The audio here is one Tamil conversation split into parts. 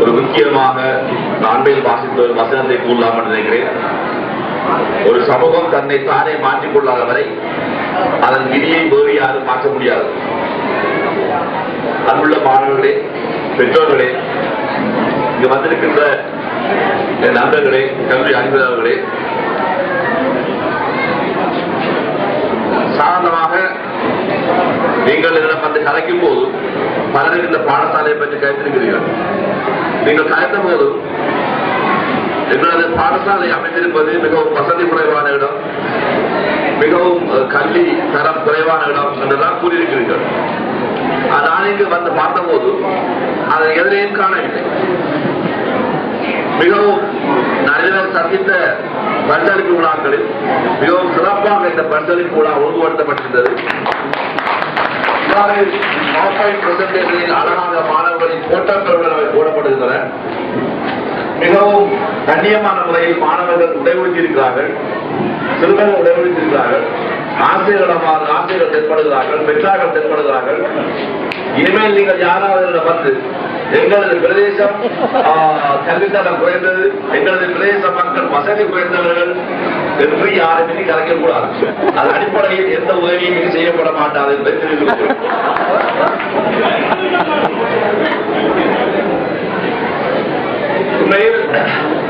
ஒரு முக்கியமாக அண்மையில் வாசித்த ஒரு வசனத்தை கூறலாம் என்று நினைக்கிறேன். ஒரு சமூகம் தன்னை தானே மாற்றிக் கொள்ளாத வரை அதன் விதியை வேறு யாரும் மாற்ற முடியாது. அன்புள்ள மாணவர்களே, பெற்றோர்களே, இங்கு வந்திருக்கின்ற நண்பர்களே, கல்வி அறிவியலாளர்களே, சாதாரணமாக நீங்கள் என்னிடம் வந்து கலைக்கும் போது பலருக்கு இந்த பாடசாலையை பற்றி கருத்திருக்கிறீர்கள். நீங்கள் கலைத்த போது எங்களது பாடசாலை அமைந்திருப்பது மிகவும் வசதி குறைவான இடம், மிகவும் கல்வி தரம் குறைவான இடம் என்றுதான் கூறியிருக்கிறீர்கள். நான் இங்கு வந்து பார்த்தபோது அதை எதிரையும் காணவில்லை. மிகவும் நிறைய சந்தித்த பரிசளிப்பு விழாக்களில் மிகவும் சிறப்பாக இந்த பரிசளிப்பு விழா ஒழுங்குபடுத்தப்பட்டிருந்தது. அழகாக மாணவர்களின் போட்டோக்கள் போடப்படுகின்றன. மிகவும் கண்ணியமான முறையில் மாணவர்கள் உடைவெடுத்திருக்கிறார்கள், சிறுவர்கள் உடைவெடுத்திருக்கிறார்கள். ஆசிரியர்கள் தென்படுகிறார்கள், பெற்றார்கள் தென்படுகிறார்கள். இனிமேல் நீங்கள் யாராவது வந்து எங்களது பிரதேசம் கல்வித்தரம் குறைந்தது, எங்களது பிரதேச மக்கள் வசதி குறைந்தவர்கள் என்று யாருமே கலைக்கக்கூடாது. அது அடிப்படையில் எந்த உதவியும் செய்யப்பட மாட்டாது என்பதை தெரிவிக்கிறோம். உண்மையில்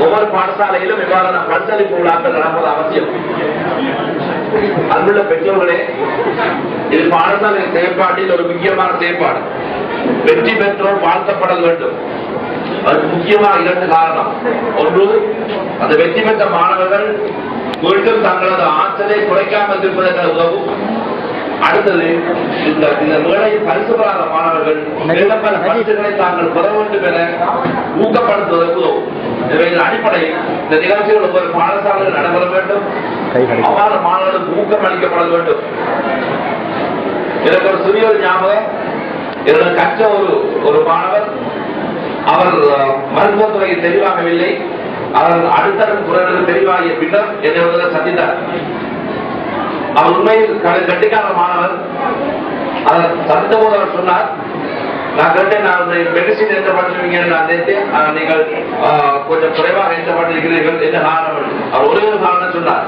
ஒவ்வொரு பாடசாலையிலும் இவ்வாறான பரிசளிப்பு விழாக்கள் நடப்பது அவசியம். அன்புள்ள பெற்றோர்களே, இது பாடசாலை செயற்பாட்டில் ஒரு முக்கியமான செயற்பாடு. வெற்றி பெற்றோர் வாழ்த்தப்பட வேண்டும். அதுக்கு முக்கியமாக 2 காரணம். ஒன்று, அந்த வெற்றி பெற்ற மாணவர்கள் மீண்டும் தங்களது ஆற்றலை குறைக்காமல் இருப்பதற்கு உதவும். அடுத்தது, இந்த வேளையில் பரிசு பெறாத மாணவர்கள் பல பரிசுகளை தாங்கள் பெற வேண்டும் என ஊக்கப்படுத்துவதற்கு உதவும். அடிப்படையில் இந்த நிகழ்ச்சிகள் ஒவ்வொரு பாடசாலையில் நடைபெற வேண்டும். அவ்வாறு மாணவர்களுக்கு ஊக்கம் அளிக்கப்பட வேண்டும். எனக்கு ஒரு சிறிய ஞாபகம். என்னோட கற்ற ஒரு மாணவர், அவர் மருத்துவத்துறையில் தெரிவாகவில்லை. அவர் அடுத்த துறைகளுக்கு தெரிவாகிய பின்னர் என்னை சந்தித்தார். அவர் உண்மையில் கட்டிக்கான மாணவர். அதை சந்தித்த போது அவர் சொன்னார், நான் கேட்டேன், நான் மெடிசின் எந்த படிச்சிருக்கீங்க, நான் நினைத்தேன் நீங்கள் கொஞ்சம் குறைவாக எந்த பண்ணிருக்கிறீர்கள் என்ன காரணம். அவர் ஒரே ஒரு காரணம் சொன்னார்,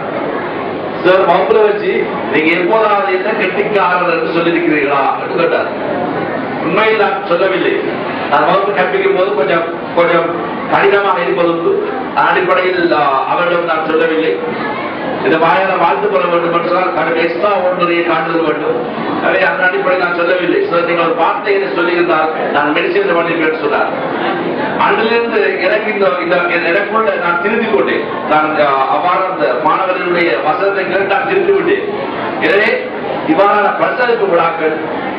சார் வகுப்புல வச்சு நீங்க எப்போதாவது என்ன கெட்டிக்காரர் என்று சொல்லியிருக்கிறீர்களா என்று கேட்டார். உண்மையில் நான் சொல்லவில்லை. நான் வகுப்பு கற்பிக்கும் போது கொஞ்சம் கடினமாக இருப்பது அடிப்படையில் அவரிடம் நான் சொல்லவில்லை. இந்த வாயால வாழ்த்து பெற வேண்டும் என்றால் எக்ஸ்ட்ரா ஒன்றையை காட்டுதல் வேண்டும். எனவே அந்த அடிப்படையில் நான் சொல்லவில்லை. நீங்கள் ஒரு வார்த்தையை சொல்லியிருந்தால் நான் மெடிசின் பண்ணிருக்கேன் சொன்னார். அதிலிருந்து எனக்கு எனக்குள்ள நான் திருத்திக் கொண்டேன். நான் அவ்வாறு அந்த மாணவர்களுடைய வசனத்தை கேட்டு நான் திருத்தி விட்டேன். எனவே இவ்வாறான பரிசளிப்பு விழாக்கள்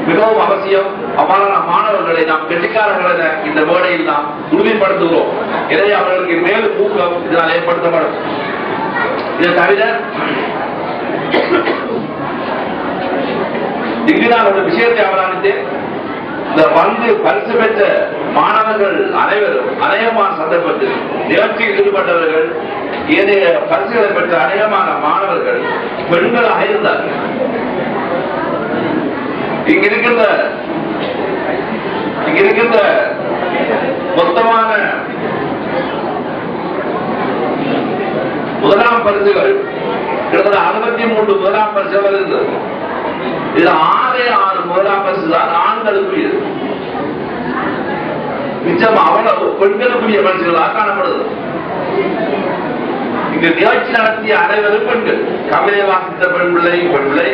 மிகவும் அவசியம். அவ்வாறான மாணவர்களை நாம் கெட்டிக்காரர்களை இந்த வேளையில் நாம் உறுதிப்படுத்துகிறோம். எனவே அவர்களுக்கு மேலும் ஊக்கம் இதனால் ஏற்படுத்தப்படும். இதை தவிர இங்கு நான் ஒரு விஷயத்தை அவதானித்தேன். இந்த வந்து பரிசு பெற்ற மாணவர்கள் அனைவரும் அநேகமான சந்தர்ப்பத்தில் நிகழ்ச்சியில் ஈடுபட்டவர்கள், ஏனைய பரிசுகளை பெற்ற அநேகமான மாணவர்கள் பெண்களாக இருந்தார்கள். இங்க இருக்கின்ற மொத்தமான முதலாம் பரிசுகள் கிட்டத்தட்ட 63 முதலாம் பரிசுகள் இருந்தது. இது 6 முதலாம் பரிசு தான் ஆண்களுக்குரியது. நிச்சயம் அவ்வளவு பெண்களுக்குரிய பரிசுகளாக காணப்படுது. இங்கு நிகழ்ச்சி நடத்திய அனைவரும் பெண்கள். கவிதை வாசித்த பெண் பிள்ளை,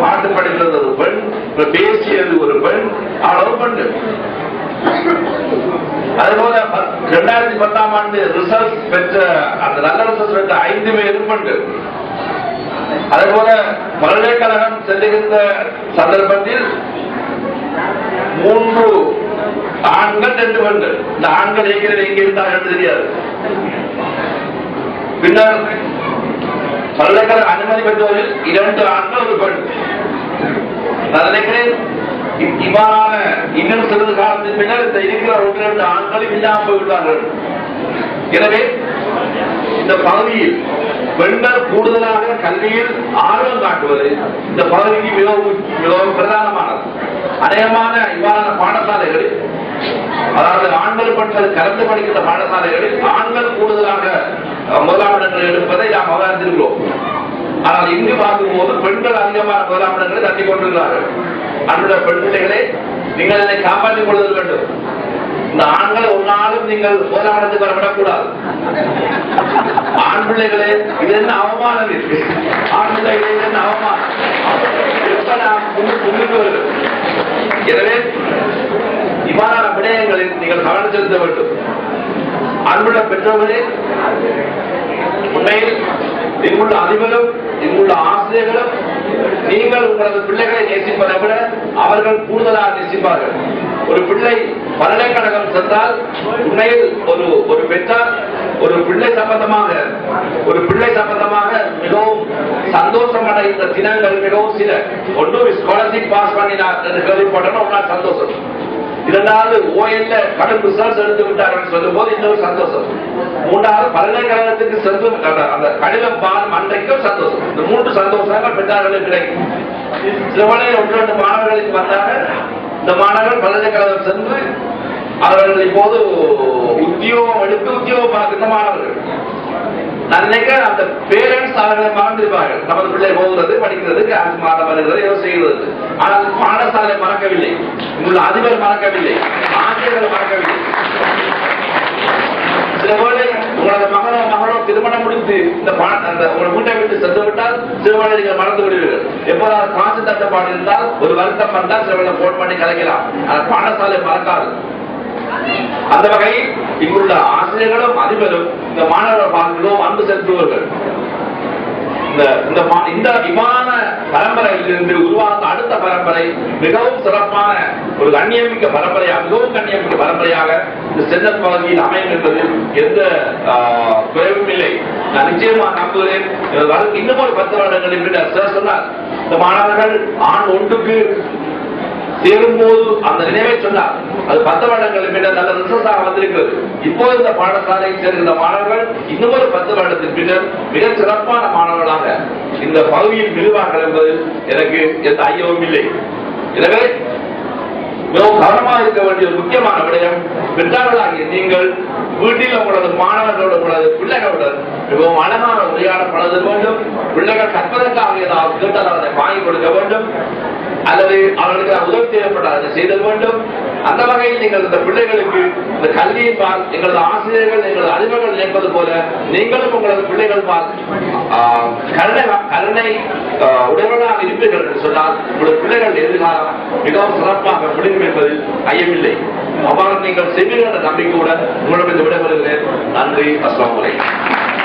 பாட்டு படிக்கிறது ஒரு பெண், பேசியது ஒரு பெண், அவ்வளவு பெண்கள். அதுபோல 2010ஆம் ஆண்டு ரிசல்ட் பெற்ற அந்த நல்ல ரிசல்ட் பெற்ற 5 பேரும் பெண்கள். அதேபோல பல்கலைக்கழகம் செல்லுகின்ற சந்தர்ப்பத்தில் 3 ஆண்கள் 2 பெண்கள். இந்த ஆண்கள் ஏற்கனவே எங்கே இருந்தார்கள் தெரியாது. பின்னர் பல்கலைக்கழக அனுமதி பெற்றவர்கள் 2 ஆண்கள் 1 பெண். நான் நினைக்கிறேன் இவ்வாறான இன்னும் சிறிது காலத்தின் பின்னர் இந்த இருக்கிற 1-2 ஆண்களும் இல்லாமல் போய்விட்டார்கள். எனவே இந்த பகுதியில் பெண்கள் கூடுதலாக கல்வியில் ஆர்வம் காட்டுவது இந்த பகுதிக்கு மிகவும் அநேகமான இவ்வாறான பாடசாலைகளில், அதாவது ஆண்கள் பெண்கள் கலந்து படிக்கின்ற பாடசாலைகளில் ஆண்கள் கூடுதலாக முதலாம் இடங்கள் எடுப்பதை நாம் அவதானித்திருக்கிறோம். ஆனால் இங்கு பார்க்கும்போது பெண்கள் அதிகமான முதலாம் இடங்களை தட்டிக் கொண்டிருக்கிறார்கள். அன்றைய பெண் பிள்ளைகளே, நீங்கள் இதை காப்பாற்றிக் கொள்வது வேண்டும். இந்த ஆண்களை ஒரு நாளும் நீங்கள் முதலாம் இடத்துக்கு வரவிடக்கூடாது. ஆண் பிள்ளைகளே, இது என்ன அவமானம் இருக்கு? ஆண் பிள்ளைகளே, இது என்ன அவமானம்? எப்ப நாம் முன்னுக்கு வருகிறோம். எனவே இவ்வாறான விடயங்களில் நீங்கள் கவனம் செலுத்த வேண்டும். அன்புள்ள பெற்றோர்களே, உண்மையில் இங்குள்ள அதிபரும் இங்குள்ள ஆசிரியர்களும் நீங்கள் உங்களது பிள்ளைகளை நேசிப்பதை விட அவர்கள் கூடுதலாக நேசிப்பார்கள். ஒரு பிள்ளை பல்கலைக்கழகம் சென்றால் உண்மையில் ஒரு பெற்றார் ஒரு பிள்ளை சம்பந்தமாக மிகவும் சந்தோஷம் அடைந்த தினங்கள் மிகவும் சில. ஒன்று ஸ்காலர்ஷிப் பாஸ் பண்ணினார் என்று கேள்விப்பட்டோம், ஒரு நாள் சந்தோஷம். இரண்டாவது ஓஎல்ல கடும் ரிசல்ட் எடுத்து விட்டார்கள் சொல்லும் போது இன்னொரு சந்தோஷம். மூன்றாவது பல்கலைக்கழகத்துக்கு சென்று அந்த கடிதம் பால் அன்றைக்கும் சந்தோஷம். இந்த 3 சந்தோஷங்கள் பெற்றார்களுக்கு கிடைக்கும். சிலவனை 1-2 மாணவர்களுக்கு வந்தார்கள். இந்த மாணவர்கள் பல்கலைக்கழகம் சென்று அவர்கள் இப்போது உத்தியோகம் எடுத்து உத்தியோகம் பார்க்கின்ற மாணவர்கள். நான் நினைக்கிறேன் அந்த பேரண்ட்ஸ் அவர்களை மறந்திருப்பார்கள். நமது பிள்ளை போகிறது, படிக்கிறது, மாதம் வருகிறது, ஏதோ செய்கிறது. ஆனால் பாடசாலை மறக்கவில்லை, உங்கள் அதிபர் மறக்கவில்லை, ஆசிரியர்கள் மறக்கவில்லை. சில வேளை உங்களது மகனோ திருமணம் முடித்து இந்த உங்கள் வீட்டை விட்டு சென்று விட்டால் சில வேளை நீங்கள் மறந்து விடுவீர்கள். எப்போதாவது காசு தட்டுப்பாடு இருந்தால், ஒரு வருத்தம் வந்தால் சில வேளை போன் பண்ணி கலைக்கலாம். ஆனால் பாடசாலை மறக்காது. அந்த வகையில் இங்குள்ள ஆசிரியர்களும் அதிபரும் இந்த மாணவர்கள் பார்க்கிறோம் அன்பு செலுத்துவார்கள். இந்த விமான பரம்பரையிலிருந்து உருவாக அடுத்த பரம்பரை மிகவும் சிறப்பான ஒரு கண்ணியமிக்க பரம்பரையாக இந்த சென்னல் பகுதியில் அமையும் என்பது எந்த குறைவும் இல்லை. நான் நிச்சயமாக நம்புகிறேன். இன்னும் ஒரு 10 வருடங்களில் சொன்னார், இந்த மாணவர்கள் ஆண் ஒன்றுக்கு சேரும்போது அந்த நினைவை சொன்னார். அது 10 வருடங்களுக்கு பின்னர் நல்ல ரிசல்ட்டாக வந்திருக்கிறது. இப்போது இந்த பாடசாலையில் சேர்ந்த மாணவர்கள் இன்னும் ஒரு 10 வருடத்திற்கு பின்னர் மிக சிறப்பான மாணவர்களாக இந்த பகுதியில் விழுவார்கள் என்பது எனக்கு எந்த ஐயமும் இல்லை. எனவே மிகவும் கவனமாக இருக்க வேண்டிய ஒரு முக்கியமான விடயம், பெற்றார்களாகிய நீங்கள் வீட்டில் உங்களது மாணவர்களோடு உங்களது பிள்ளைகளுடன் மிகவும் அழகான உரையாடல் பழக வேண்டும். பிள்ளைகள் கற்பதற்காக ஏதாவது கேட்டால் அதை வாங்கி கொடுக்க வேண்டும், அல்லது அவர்களுக்கு உதவி தேவைப்பட்டால் அதை செய்தல் வேண்டும். அந்த வகையில் நீங்கள் இந்த பிள்ளைகளுக்கு இந்த கல்வியின் பால் எங்களது ஆசிரியர்கள் எங்களது அதிபர்கள் நினைப்பது போல நீங்களும் உங்களது பிள்ளைகள் பால் கருணை உடையவர்களாக இருப்பீர்கள் என்று சொன்னால் உங்களது பிள்ளைகள் எதிர்காலம் மிகவும் சிறப்பாக முடியும் என்பதில் ஐயமில்லை. அவ்வாறு நீங்கள் செய்வீர்கள் என்ற நம்பிக்கையுடன் உங்களிடம் விடைபெறுகிறேன். நன்றி. அஸ்ஸலாமு அலைக்கும்.